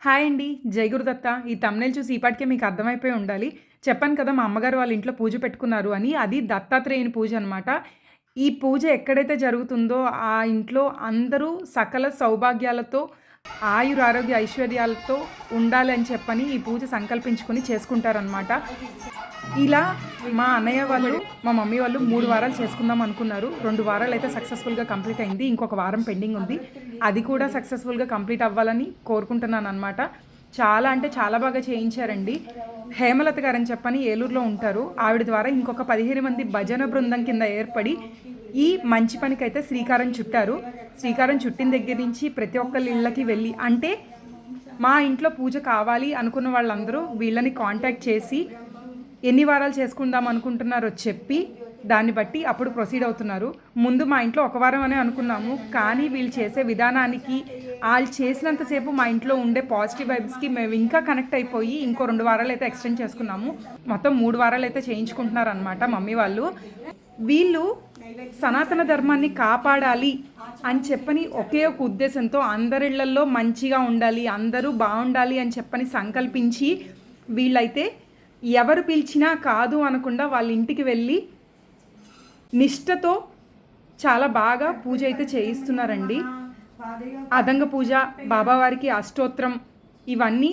Hi అండి. జై గురుదత్త. ఈ థంబ్‌నెయిల్ చూసి ఈ పాటికే మీకు అర్థమైపోయి ఉండాలి. చెప్పాను కదా! మా అమ్మగారు వాళ్ళ ఇంట్లో పూజ పెట్టుకున్నారు అని. అది దత్తాత్రేయుని పూజ అనమాట. ఈ పూజ ఎక్కడైతే జరుగుతుందో ఆ ఇంట్లో అందరూ సకల సౌభాగ్యాలతో, ఆయురారోగ్య ఐశ్వర్యాలతో ఉండాలి అని చెప్పని ఈ పూజ సంకల్పించుకొని చేసుకుంటారనమాట. ఇలా మా అన్నయ్య వాళ్ళు, మా మమ్మీ వాళ్ళు 3 వారాలు చేసుకుందాం అనుకున్నారు. 2 వారాలైతే సక్సెస్‌ఫుల్‌గా కంప్లీట్ అయింది. ఇంకొక వారం పెండింగ్ ఉంది. అది కూడా సక్సెస్‌ఫుల్‌గా కంప్లీట్ అవ్వాలని కోరుకుంటున్నాననమాట. చాలా అంటే చాలా బాగా చేయించారండి. హేమలత గారని చెప్పని ఏలూరులో ఉంటారు. ఆవిడ ద్వారా ఇంకొక 15 మంది భజన బృందం కింద ఏర్పడి ఈ మంచి పనికైతే శ్రీకారం చుట్టారు. శ్రీకారం చుట్టిన దగ్గర నుంచి ప్రతి ఒక్కళ్ళ ఇళ్ళకి వెళ్ళి అంటే మా ఇంట్లో పూజ కావాలి అనుకున్న వాళ్ళందరూ వీళ్ళని కాంటాక్ట్ చేసి ఎన్ని వారాలు చేసుకుందాం అనుకుంటున్నారో చెప్పి దాన్ని బట్టి అప్పుడు ప్రొసీడ్ అవుతున్నారు. ముందు మా ఇంట్లో ఒక వారం అనే అనుకున్నాము. కానీ వీళ్ళు చేసే విధానానికి వాళ్ళు చేసినంతసేపు మా ఇంట్లో ఉండే పాజిటివ్ వైబ్స్కి మేము ఇంకా కనెక్ట్ అయిపోయి ఇంకో 2 వారాలు అయితే ఎక్స్టెండ్ చేసుకున్నాము. మొత్తం 3 వారాలు అయితే చేయించుకుంటున్నారనమాట మమ్మీ వాళ్ళు. వీళ్ళు సనాతన ధర్మాన్ని కాపాడాలి అని చెప్పని ఒకే ఒక ఉద్దేశంతో అందరిళ్లల్లో మంచిగా ఉండాలి, అందరూ బాగుండాలి అని చెప్పని సంకల్పించి వీళ్ళైతే ఎవరు పిలిచినా కాదు అనకుండా వాళ్ళ ఇంటికి వెళ్ళి నిష్టతో చాలా బాగా పూజ అయితే చేయిస్తున్నారండి. అదంగ పూజ, బాబావారికి అష్టోత్తరం ఇవన్నీ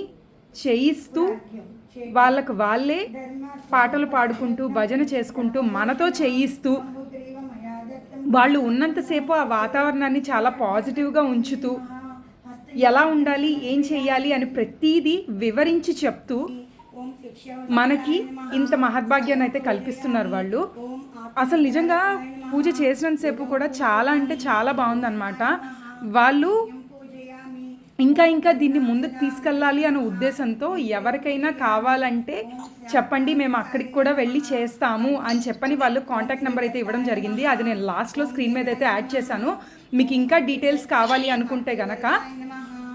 చేయిస్తూ వాళ్ళకు వాళ్ళే పాటలు పాడుకుంటూ భజన చేసుకుంటూ మనతో చేయిస్తూ వాళ్ళు ఉన్నంతసేపు ఆ వాతావరణాన్ని చాలా పాజిటివ్గా ఉంచుతూ ఎలా ఉండాలి, ఏం చేయాలి అని ప్రతీదీ వివరించి చెప్తూ మనకి ఇంత మహద్భాగ్యాన్ని అయితే కల్పిస్తున్నారు వాళ్ళు. అసలు నిజంగా పూజ చేసినంతసేపు కూడా చాలా అంటే చాలా బాగుందన్నమాట. వాళ్ళు ఇంకా దీన్ని ముందుకు తీసుకెళ్ళాలి అనే ఉద్దేశంతో ఎవరికైనా కావాలంటే చెప్పండి, మేము అక్కడికి కూడా వెళ్ళి చేస్తాము అని చెప్పని వాళ్ళు కాంటాక్ట్ నెంబర్ అయితే ఇవ్వడం జరిగింది. అది నేను లాస్ట్లో స్క్రీన్ మీద అయితే యాడ్ చేశాను. మీకు ఇంకా డీటెయిల్స్ కావాలి అనుకుంటే గనక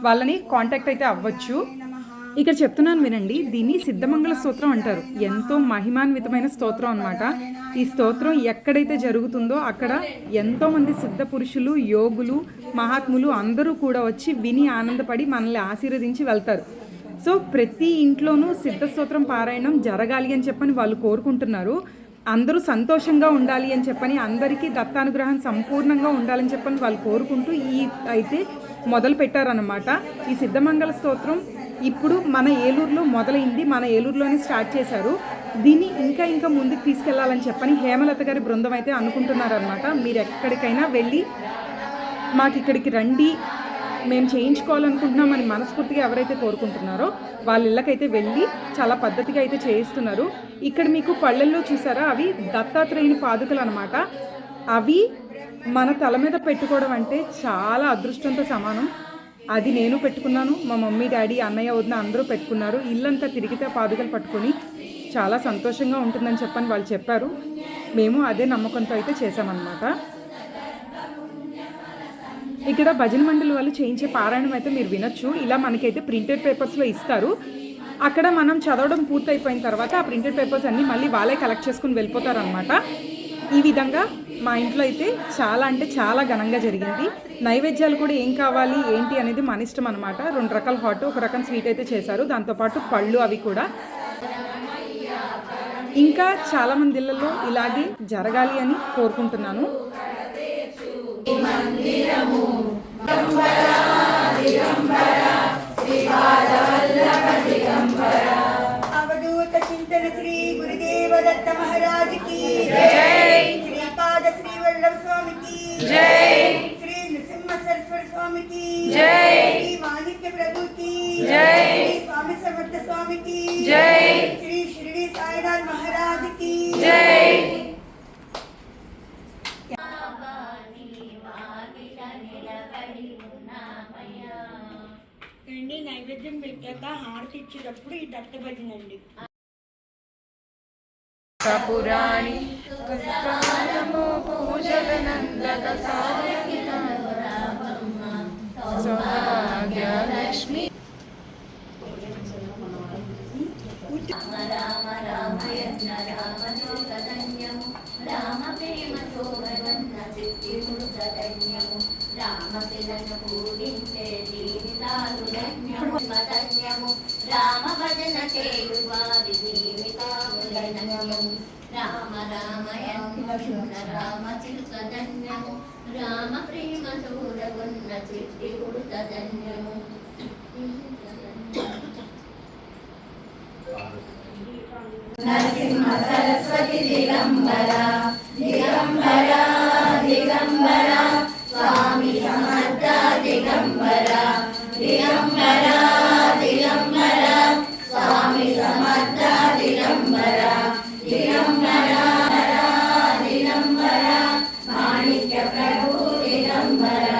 వాళ్ళని కాంటాక్ట్ అయితే అవ్వచ్చు. ఇక్కడ చెప్తున్నాను వినండి. దీన్ని సిద్ధమంగళ స్తోత్రం అంటారు. ఎంతో మహిమాన్వితమైన స్తోత్రం అనమాట. ఈ స్తోత్రం ఎక్కడైతే జరుగుతుందో అక్కడ ఎంతోమంది సిద్ధ పురుషులు, యోగులు, మహాత్ములు అందరూ కూడా వచ్చి విని ఆనందపడి మనల్ని ఆశీర్వదించి వెళ్తారు. సో ప్రతి ఇంట్లోనూ సిద్ధ స్తోత్రం పారాయణం జరగాలి అని చెప్పని వాళ్ళు కోరుకుంటున్నారు. అందరూ సంతోషంగా ఉండాలి అని చెప్పని, అందరికీ దత్తానుగ్రహం సంపూర్ణంగా ఉండాలని చెప్పని వాళ్ళు కోరుకుంటూ ఈ అయితే మొదలు పెట్టారన్నమాట. ఈ సిద్ధమంగళ స్తోత్రం ఇప్పుడు మన ఏలూరులో మొదలైంది. మన ఏలూరులోనే స్టార్ట్ చేశారు. దీన్ని ఇంకా ముందుకు తీసుకెళ్లాలని చెప్పని హేమలత గారి బృందం అయితే అనుకుంటున్నారనమాట. మీరు ఎక్కడికైనా వెళ్ళి మాకు ఇక్కడికి రండి, మేము చేయించుకోవాలనుకుంటున్నామని మనస్ఫూర్తిగా ఎవరైతే కోరుకుంటున్నారో వాళ్ళ ఇళ్ళకైతే వెళ్ళి చాలా పద్ధతిగా అయితే చేయిస్తున్నారు. ఇక్కడ మీకు పళ్ళల్లో చూసారా, అవి దత్తాత్రేయుని పాదుకలు అనమాట. అవి మన తల మీద పెట్టుకోవడం అంటే చాలా అదృష్టంతో సమానం. అది నేను పెట్టుకున్నాను, మా మమ్మీ, డాడీ, అన్నయ్య, వదిన అందరూ పెట్టుకున్నారు. ఇల్లంతా తిరిగితే పాదుకలు పట్టుకొని చాలా సంతోషంగా ఉంటుందని చెప్పని వాళ్ళు చెప్పారు. మేము అదే నమ్మకంతో అయితే చేసామన్నమాట. ఇక్కడ భజన మండలి వాళ్ళు చేయించే పారాయణం అయితే మీరు వినొచ్చు. ఇలా మనకైతే ప్రింటెడ్ పేపర్స్లో ఇస్తారు. అక్కడ మనం చదవడం పూర్తయిపోయిన తర్వాత ఆ ప్రింటెడ్ పేపర్స్ అన్నీ మళ్ళీ వాళ్ళే కలెక్ట్ చేసుకుని వెళ్ళిపోతారనమాట. ఈ విధంగా మా ఇంట్లో అయితే చాలా అంటే చాలా ఘనంగా జరిగింది. నైవేద్యాలు కూడా ఏం కావాలి ఏంటి అనేది మన ఇష్టం అనమాట. 2 రకాల హాట్, 1 రకం స్వీట్ అయితే చేశారు. దాంతోపాటు పళ్ళు అవి కూడా. ఇంకా చాలామంది ఇళ్లలో ఇలాగే జరగాలి అని కోరుకుంటున్నాను. అవధూత చింతన శ్రీ గురుదేవ దత్త మహారాజ్ కి జై. శ్రీపాద శ్రీ వల్లభ స్వామికి జై. శ్రీ నృసింహ సరస్వతి స్వామికి జై. శ్రీ మాణిక్య ప్రభుకి జై. శ్రీ స్వామి సమర్థ స్వామికి జై. శ్రీ షిరిడి సాయినాథ్ మహారాజ్ కి జై. నైవేద్యం పెట్టాక హారతి ఇచ్చేటప్పుడు ఈ దత్త భజన అండి. పురాణి పూజల నందక సౌభాగ్యలక్ష్మి రామ రామయన్న రామదూతన్యము రామ ప్రేమ శోభవన్న సిద్ధి రామ శిలను పూజించే దీనితాలు ధన్యము చేరు వారి జీవితాములన్యము రామ రామయన్న రామ చిలుక ధన్యము రామ ప్రేమ చూడగున్న చిట్టి ఉడత ధన్యము నరసింహ సరస్వతి దిగంబర దిగంబర దిగంబర స్వామి సమర్థ దిగంబర దిగంబర దిగంబర స్వామి సమర్థ దిగంబర దిగంబర దిగంబర మాణిక్య ప్రభు దిగంబర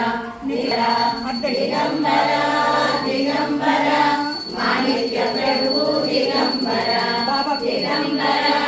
దిగంబర దిగంబర మాణిక్య ప్రభు దిగంబర దిగంబర